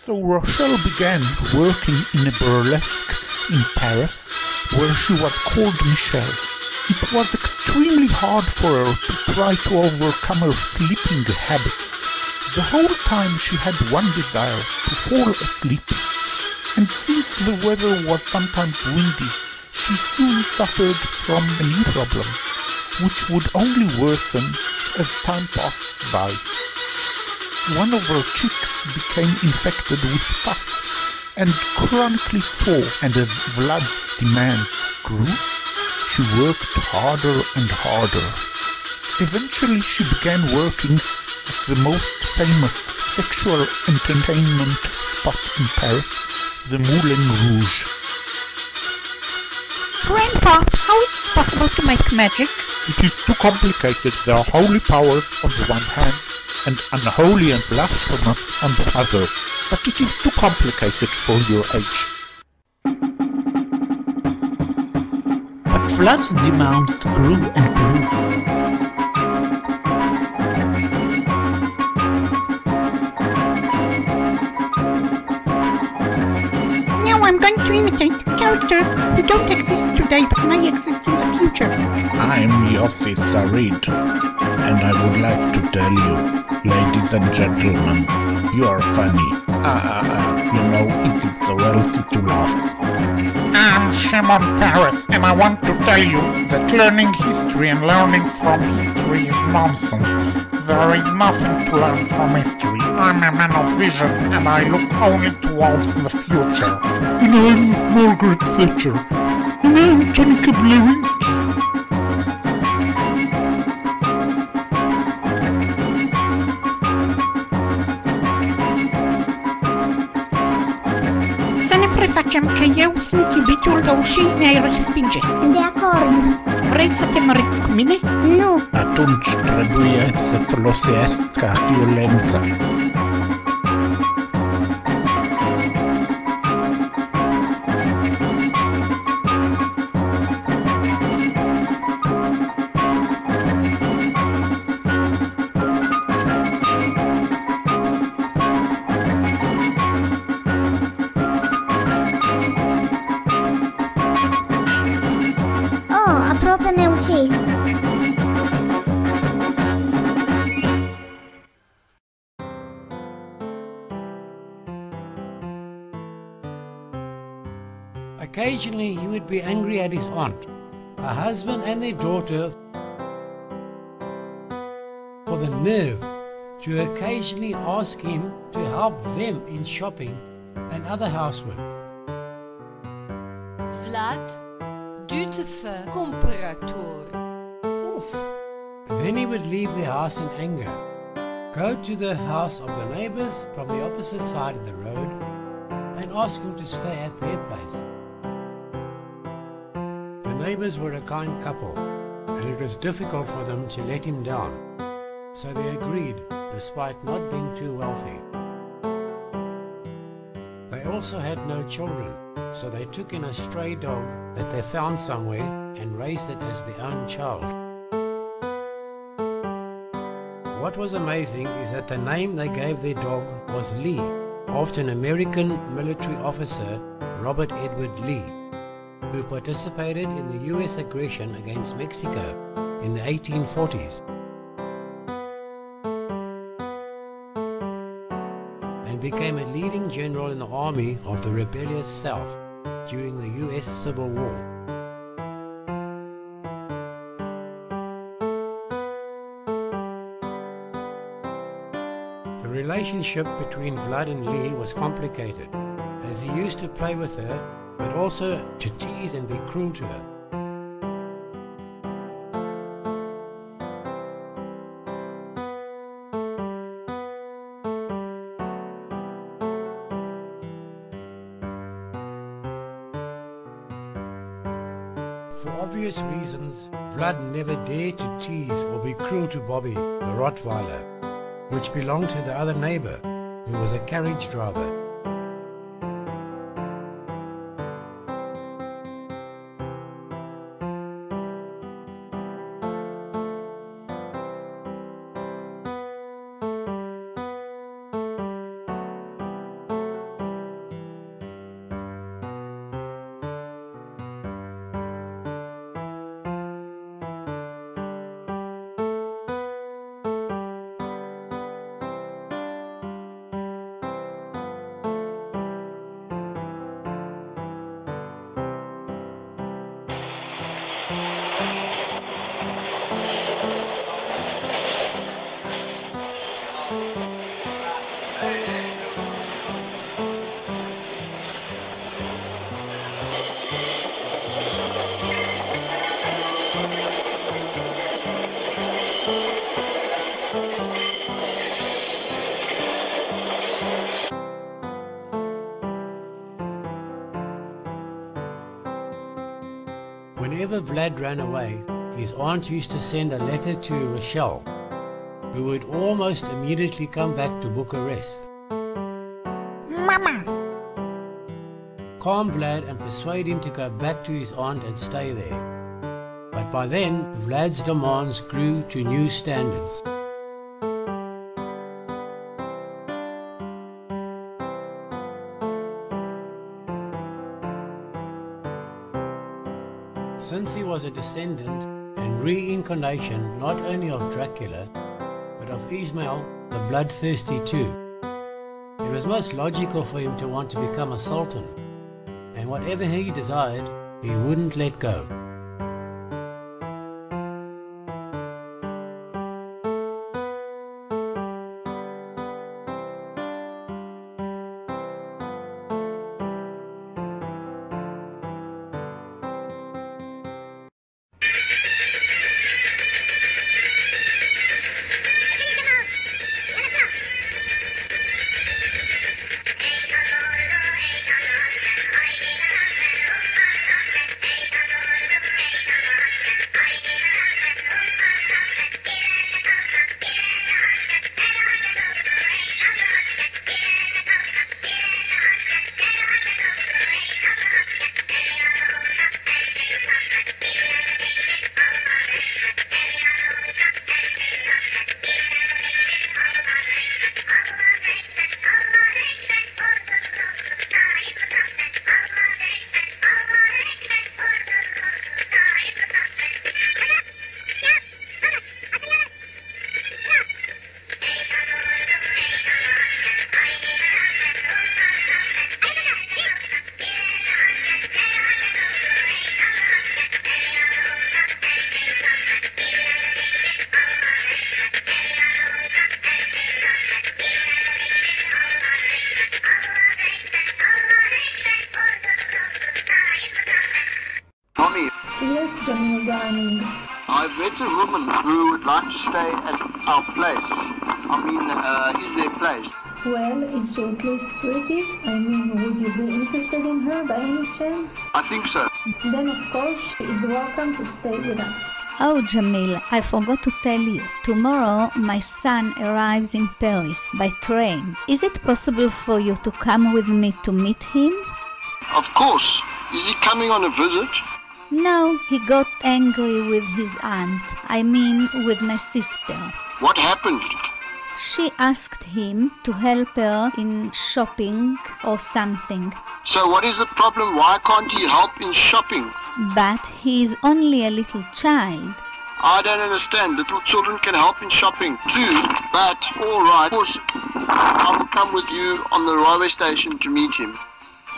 So Rochelle began working in a burlesque in Paris, where she was called Michelle. It was extremely hard for her to try to overcome her sleeping habits. The whole time she had one desire, to fall asleep. And since the weather was sometimes windy, she soon suffered from a knee problem, which would only worsen as time passed by. One of her cheeks became infected with pus and chronically sore, and as Vlad's demands grew, she worked harder and harder. Eventually she began working at the most famous sexual entertainment spot in Paris, the Moulin Rouge. Grandpa, how is it possible to make magic? It is too complicated. There are holy powers on the one hand and unholy and blasphemous on the other, but it is too complicated for your age. But Vlad's demands grew and grew. Now I'm going to imitate characters who don't exist today but may exist in the future. I'm Yossi Sarid, and I would like to tell you, ladies and gentlemen, you are funny. You know, it is so healthy to laugh. I'm Shimon Paris, and I want to tell you that learning history and learning from history is nonsense. There is nothing to learn from history. I'm a man of vision, and I look only towards the future. And I'm Margaret Thatcher. And I'm Tonika Blerinsky. Să ne prefacem că eu sunt iubitul tău și ne-ai respinge. De acord. Vrei să te măriți cu mine? Nu. Atunci trebuie să folosească violența. Aproape ne-a ucis. Occasionally he would be angry at his aunt, her husband and their daughter for the nerve to occasionally ask him to help them in shopping and other housework. Vlad, du-te-fă, cumpărător. Oof! Then he would leave the house in anger, go to the house of the neighbors from the opposite side of the road and ask them to stay at their place. The neighbors were a kind couple, and it was difficult for them to let him down, so they agreed despite not being too wealthy. They also had no children, so they took in a stray dog that they found somewhere and raised it as their own child. What was amazing is that the name they gave their dog was Lee, after an American military officer, Robert Edward Lee, who participated in the US aggression against Mexico in the 1840s and became a leading general in the army of the rebellious South during the US Civil War. The relationship between Vlad and Lee was complicated, as he used to play with her, but also to tease and be cruel to her. For obvious reasons, Vlad never dared to tease or be cruel to Bobby, the Rottweiler, which belonged to the other neighbor, who was a carriage driver. Whenever Vlad ran away, his aunt used to send a letter to Rochelle, who would almost immediately come back to Bucharest. Mama! Calm Vlad and persuade him to go back to his aunt and stay there. But by then, Vlad's demands grew to new standards. Since he was a descendant and reincarnation not only of Dracula, but of Ismail the Bloodthirsty too, it was most logical for him to want to become a sultan, and whatever he desired, he wouldn't let go. Yes, General Diamond. I've met a woman who would like to stay at our place. Is there a place? Well, is she at least pretty? Would you be interested in her by any chance? I think so. Then of course she is welcome to stay with us. Oh, Jamil, I forgot to tell you. Tomorrow my son arrives in Paris by train. Is it possible for you to come with me to meet him? Of course. Is he coming on a visit? No, he got angry with his aunt. With my sister. What happened? She asked him to help her in shopping or something. So what is the problem? Why can't he help in shopping? But he is only a little child. I don't understand. Little children can help in shopping too. But alright, of course, I will come with you on the railway station to meet him.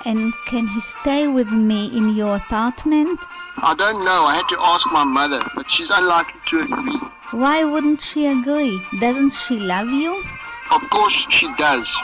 And can he stay with me in your apartment? I don't know. I had to ask my mother, but she's unlikely to agree. Why wouldn't she agree? Doesn't she love you? Of course she does.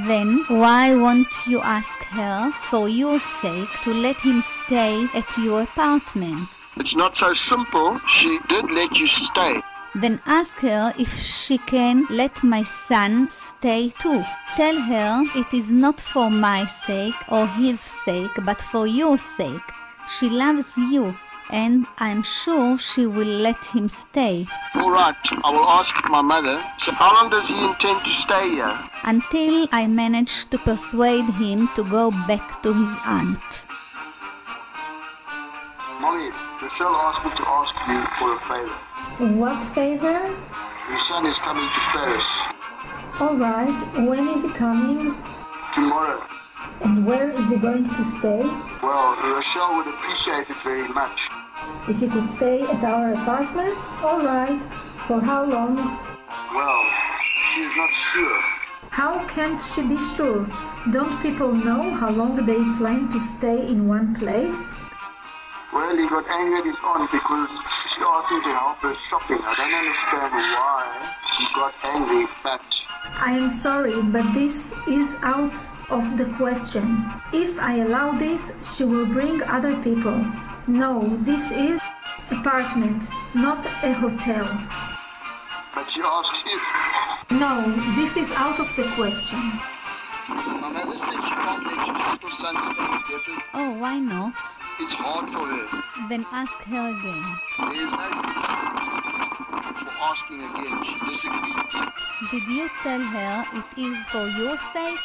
Then why won't you ask her, for your sake, to let him stay at your apartment? It's not so simple. She did let you stay. Then ask her if she can let my son stay too. Tell her it is not for my sake or his sake, but for your sake. She loves you, and I'm sure she will let him stay. All right, I will ask my mother. So how long does he intend to stay here? Until I manage to persuade him to go back to his aunt. Mommy, Michelle asked me to ask you for a favor. What favor? Your son is coming to Paris. Alright, when is he coming? Tomorrow. And where is he going to stay? Well, Rochelle would appreciate it very much. If he could stay at our apartment? Alright. For how long? Well, she is not sure. How can't she be sure? Don't people know how long they plan to stay in one place? Well, he got angry at his aunt because she asked him to help her shopping. I don't understand why he got angry, but... I am sorry, but this is out of the question. If I allow this, she will bring other people. No, this is apartment, not a hotel. But she asks if... No, this is out of the question. My mother said she can't let you let your son stay in Rebirth-to? Oh, why not? It's hard for her. Then ask her again. There is no use for asking again. She disagrees. Did you tell her it is for your sake?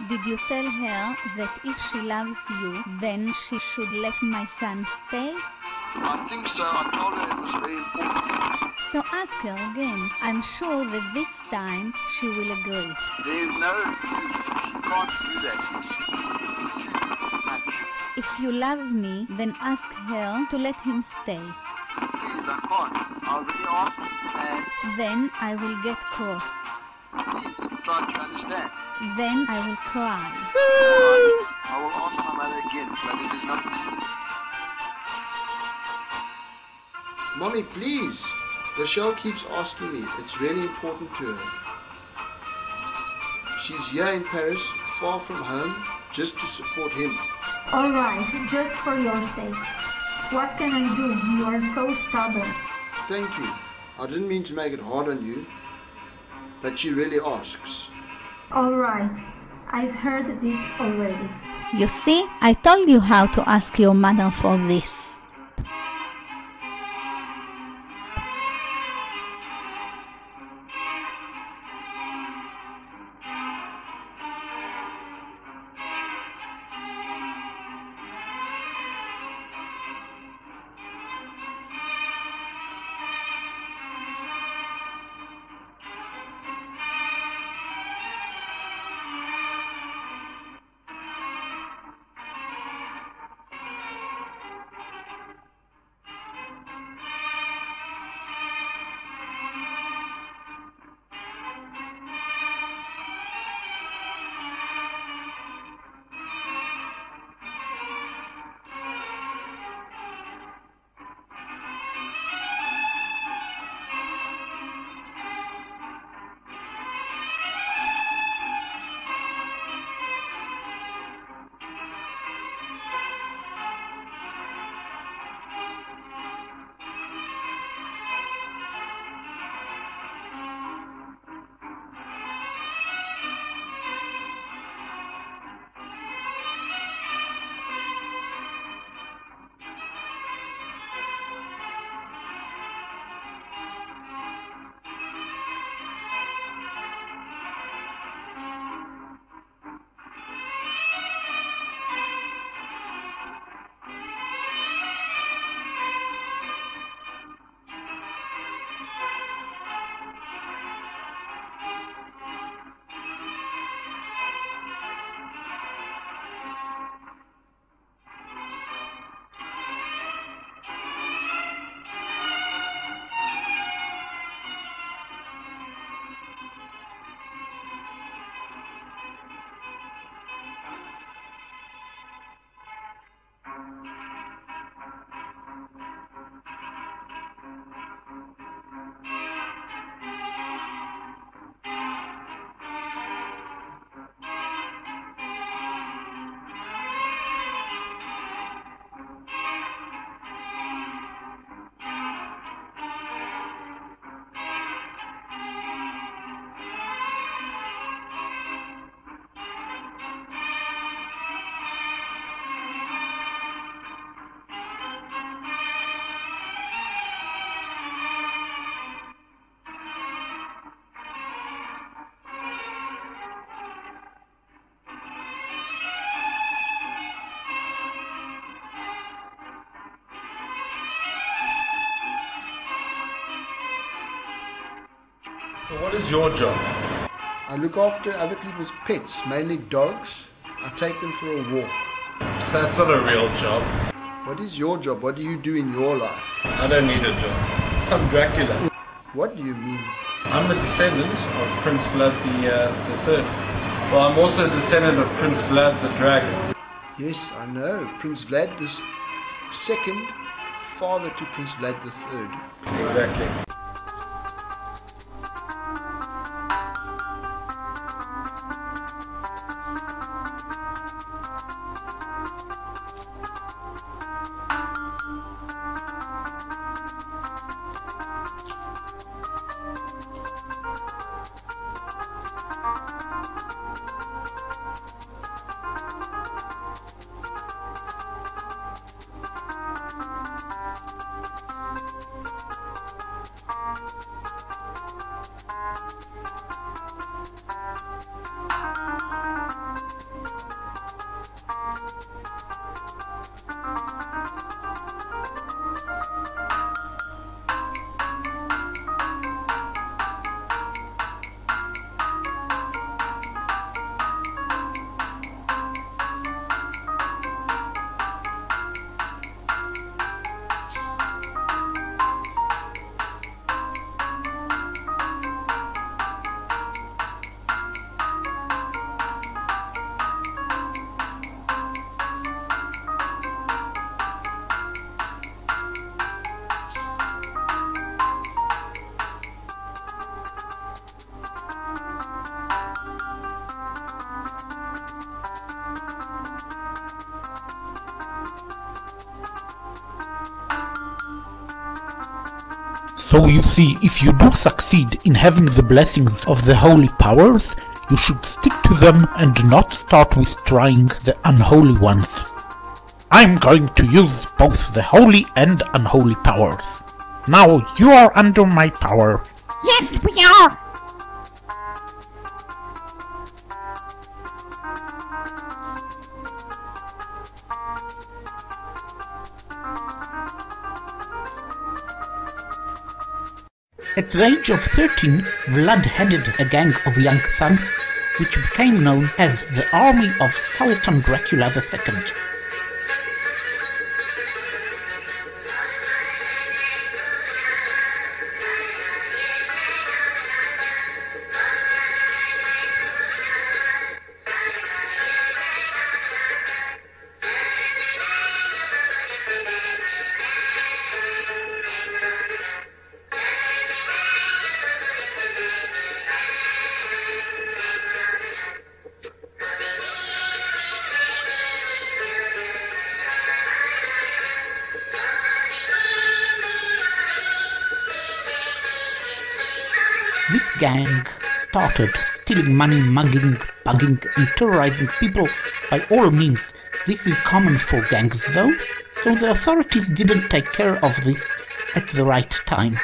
Did you tell her that if she loves you, then she should let my son stay? I think so. I told her it was very important. So ask her again. I'm sure that this time she will agree. There is no use. She can't do that. It's too much. If you love me, then ask her to let him stay. Please, I can't. I already asked and Then I will get cross. please try to understand. Then I will cry. I will ask my mother again, but it is not easy. Mommy, please. Rochelle keeps asking me. It's really important to her. She's here in Paris, far from home, just to support him. Alright, just for your sake. What can I do? You are so stubborn. Thank you. I didn't mean to make it hard on you, but she really asks. Alright, I've heard this already. You see, I told you how to ask your mother for this. So what is your job? I look after other people's pets, mainly dogs. I take them for a walk. That's not a real job. What is your job? What do you do in your life? I don't need a job. I'm Dracula. What do you mean? I'm a descendant of Prince Vlad the Third. Well, I'm also a descendant of Prince Vlad the Dragon. Yes, I know. Prince Vlad the Second, father to Prince Vlad the Third. Exactly. So you see, if you do succeed in having the blessings of the holy powers, you should stick to them and not start with trying the unholy ones. I'm going to use both the holy and unholy powers. Now you are under my power. Yes, we are! At the age of 13, Vlad headed a gang of young thugs, which became known as the Army of Sultan Dracula II. This gang started stealing money, mugging, bugging, and terrorizing people by all means. This is common for gangs though, so the authorities didn't take care of this at the right time.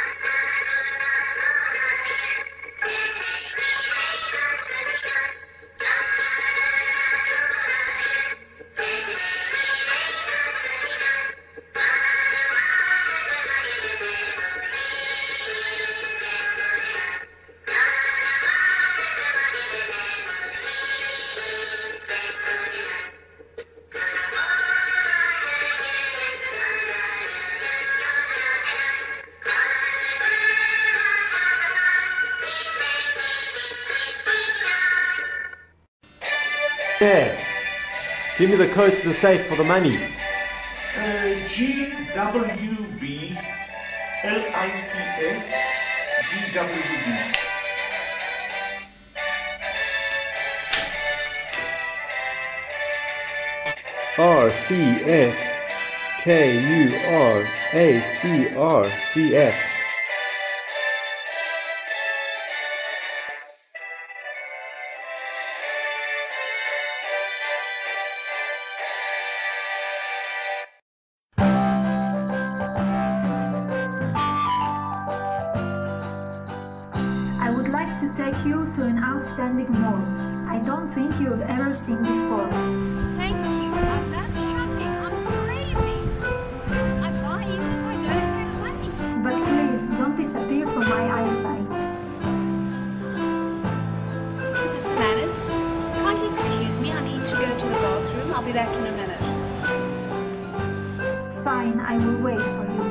Yeah. Give me the code to the safe for the money. GWB LIPS GWB. RCFKURACRCF. I would like to take you to an outstanding mall I don't think you have ever seen before. Thank you. I love shopping. I'm crazy. I buy even if I don't have money. But please, don't disappear from my eyesight. Mrs. Manners, kindly excuse me. I need to go to the bathroom. I'll be back in a minute. Fine, I will wait for you.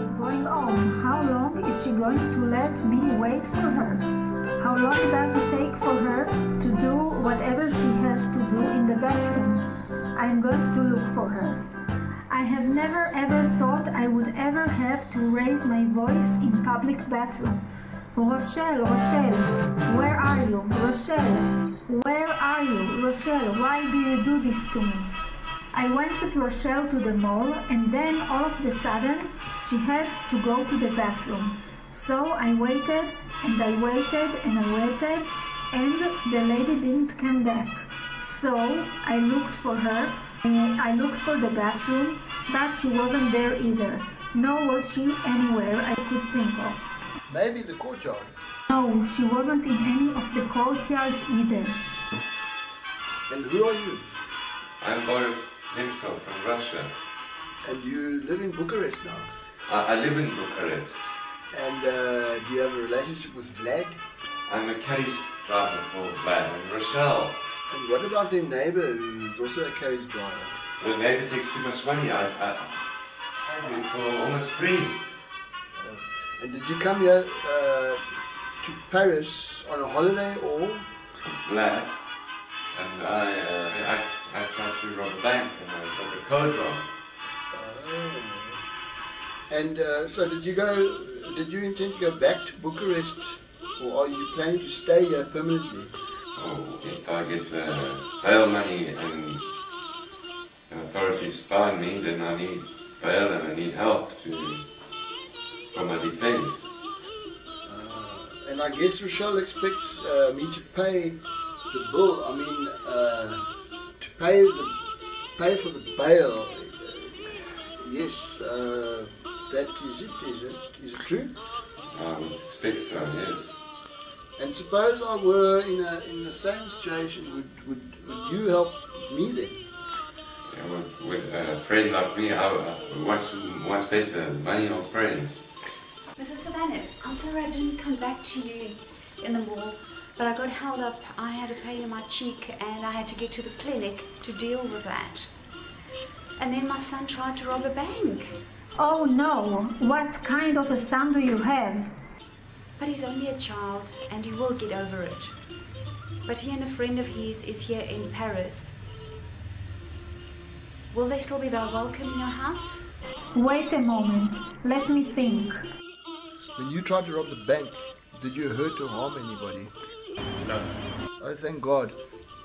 It's going on. How long is she going to let me wait for her? How long does it take for her to do whatever she has to do in the bathroom? I am going to look for her. I have never ever thought I would ever have to raise my voice in public bathroom. Rochelle, Rochelle, where are you? Rochelle, where are you? Rochelle, why do you do this to me? I went with Rochelle to the mall, and then all of a sudden she had to go to the bathroom. So I waited and I waited and I waited, and the lady didn't come back. So I looked for her. I looked for the bathroom, but she wasn't there either. Nor was she anywhere I could think of. Maybe the courtyard. No, she wasn't in any of the courtyards either. And who are you? I'm Boris Nemskov from Russia. And you live in Bucharest now? I live in Bucharest. And do you have a relationship with Vlad? I'm a carriage driver for Vlad and Rochelle. And what about their neighbor who's also a carriage driver? The neighbor takes too much money. I have it for almost free. And did you come here to Paris on a holiday or? Vlad. And I tried to rob a bank and I got the code wrong. And so did you intend to go back to Bucharest, or are you planning to stay here permanently? Oh, if I get bail money and the authorities find me, then I need bail and I need help to for my defense. And I guess Rochelle expects me to pay the bill. I mean, to pay for the bail. Yes, that is it. Is it true? I would expect so, yes. And suppose I were in the same situation, would you help me then? Yeah, with a friend like me, what's better, money or friends? Mrs. Sylvanus, I'm sorry I didn't come back to you in the mall, but I got held up. I had a pain in my cheek and I had to get to the clinic to deal with that. And then my son tried to rob a bank. Oh no, what kind of a son do you have? But he's only a child and he will get over it. But he and a friend of his is here in Paris. Will they still be very welcome in your house? Wait a moment, let me think. When you tried to rob the bank, did you hurt or harm anybody? No. Oh, thank God.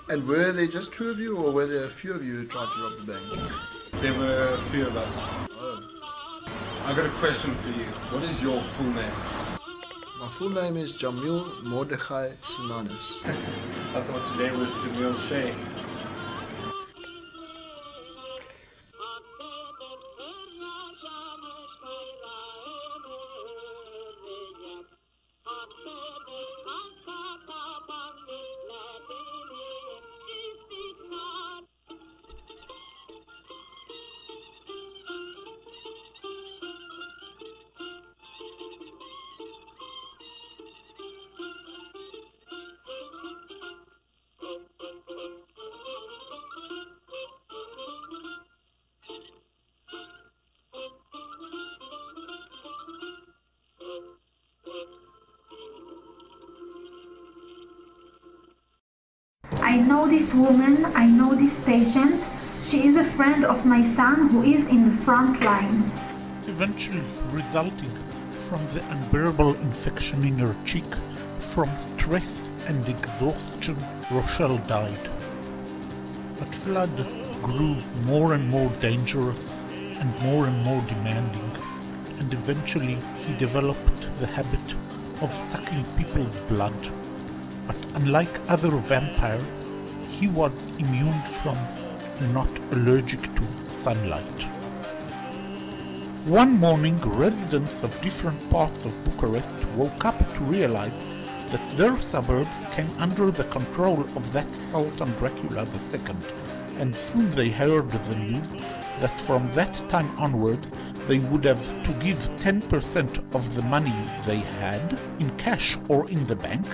And were there just two of you, or were there a few of you who tried to rob the bank? There were a few of us. Oh. I got a question for you. What is your full name? My full name is Jamil Mordechai Sinanis. I thought today was Jamil Shea. I know this woman, I know this patient. She is a friend of my son who is in the front line. Eventually resulting from the unbearable infection in her cheek, from stress and exhaustion, Rochelle died. But Vlad grew more and more dangerous and more demanding, and eventually he developed the habit of sucking people's blood. But unlike other vampires, he was immune from and not allergic to sunlight. One morning, residents of different parts of Bucharest woke up to realize that their suburbs came under the control of that Sultan Dracula II, and soon they heard the news that from that time onwards they would have to give 10% of the money they had in cash or in the bank,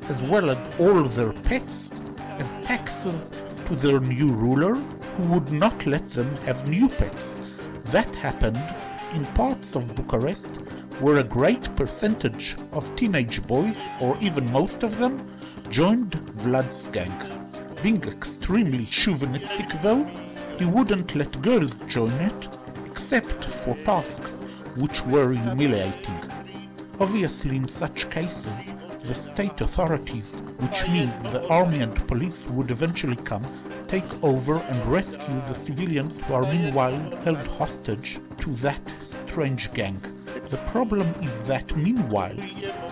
as well as all their pets, as taxes to their new ruler, who would not let them have new pets. That happened in parts of Bucharest where a great percentage of teenage boys, or even most of them, joined Vlad's gang. Being extremely chauvinistic though, he wouldn't let girls join it, except for tasks which were humiliating. Obviously, in such cases, the state authorities, which means the army and police, would eventually come, take over and rescue the civilians who are meanwhile held hostage to that strange gang. The problem is that meanwhile,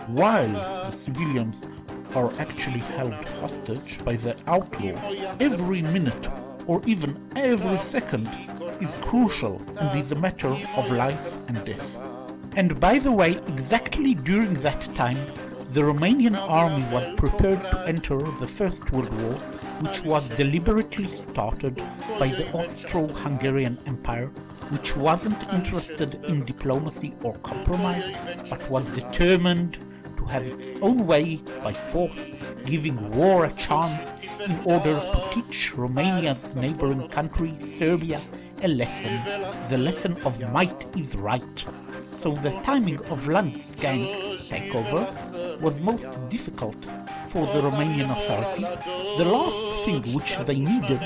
while the civilians are actually held hostage by the outlaws, every minute or even every second is crucial and is a matter of life and death. And by the way, exactly during that time, the Romanian army was prepared to enter the First World War, which was deliberately started by the Austro-Hungarian Empire, which wasn't interested in diplomacy or compromise, but was determined to have its own way by force, giving war a chance in order to teach Romania's neighboring country, Serbia, a lesson. The lesson of might is right. So the timing of Vlad's gang's takeover was most difficult for the Romanian authorities. The last thing which they needed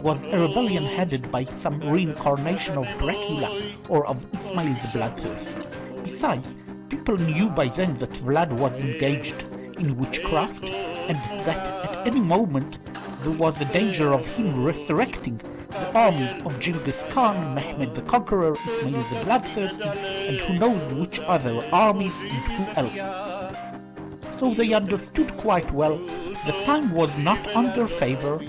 was a rebellion headed by some reincarnation of Dracula or of Ismail the Bloodthirsty. Besides, people knew by then that Vlad was engaged in witchcraft and that at any moment there was a danger of him resurrecting the armies of Genghis Khan, Mehmed the Conqueror, Ismail the Bloodthirsty, and who knows which other armies and who else. So they understood quite well that time was not on their favor,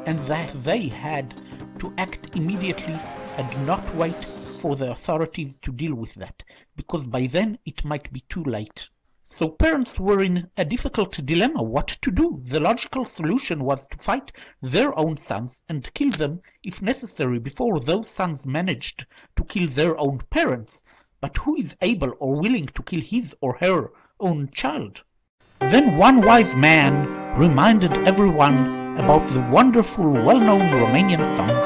and that they had to act immediately and not wait for the authorities to deal with that, because by then it might be too late. So parents were in a difficult dilemma what to do. The logical solution was to fight their own sons and kill them if necessary before those sons managed to kill their own parents. But who is able or willing to kill his or her own child? Then one wise man reminded everyone about the wonderful well-known Romanian song,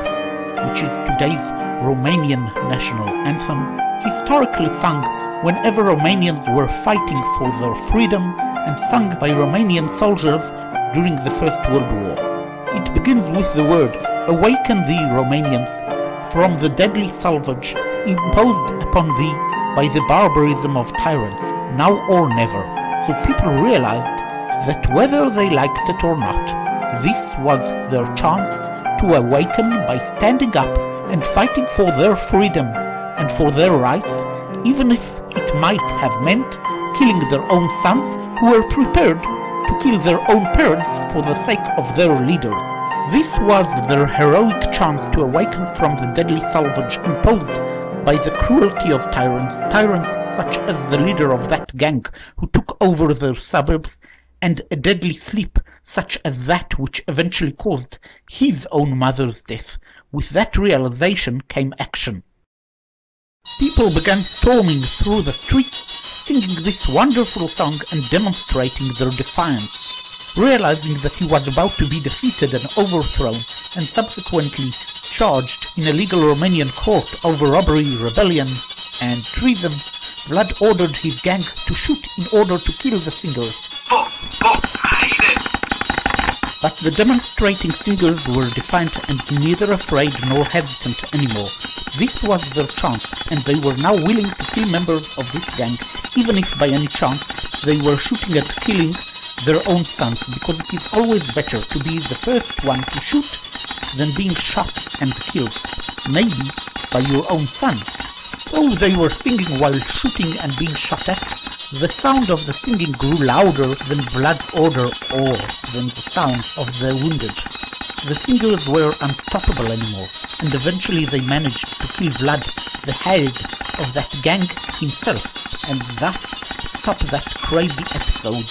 which is today's Romanian national anthem, historically sung whenever Romanians were fighting for their freedom and sung by Romanian soldiers during the First World War. It begins with the words, "Awaken thee, Romanians, from the deadly salvage imposed upon thee by the barbarism of tyrants, now or never." So people realized that whether they liked it or not, this was their chance to awaken by standing up and fighting for their freedom and for their rights, even if it might have meant killing their own sons who were prepared to kill their own parents for the sake of their leader. This was their heroic chance to awaken from the deadly salvage imposed by the cruelty of tyrants such as the leader of that gang who took over their suburbs, and a deadly sleep such as that which eventually caused his own mother's death. With that realization came action. People began storming through the streets, singing this wonderful song and demonstrating their defiance. Realizing that he was about to be defeated and overthrown, and subsequently charged in a legal Romanian court over robbery, rebellion, and treason, Vlad ordered his gang to shoot in order to kill the singers. But the demonstrating singers were defiant and neither afraid nor hesitant anymore. This was their chance, and they were now willing to kill members of this gang, even if by any chance they were shooting at killing their own sons, because it is always better to be the first one to shoot than being shot and killed, maybe by your own son. So they were singing while shooting and being shot at. The sound of the singing grew louder than Vlad's orders or than the sounds of the wounded. The singers were unstoppable anymore, and eventually they managed to kill Vlad, the head of that gang himself, and thus stop that crazy episode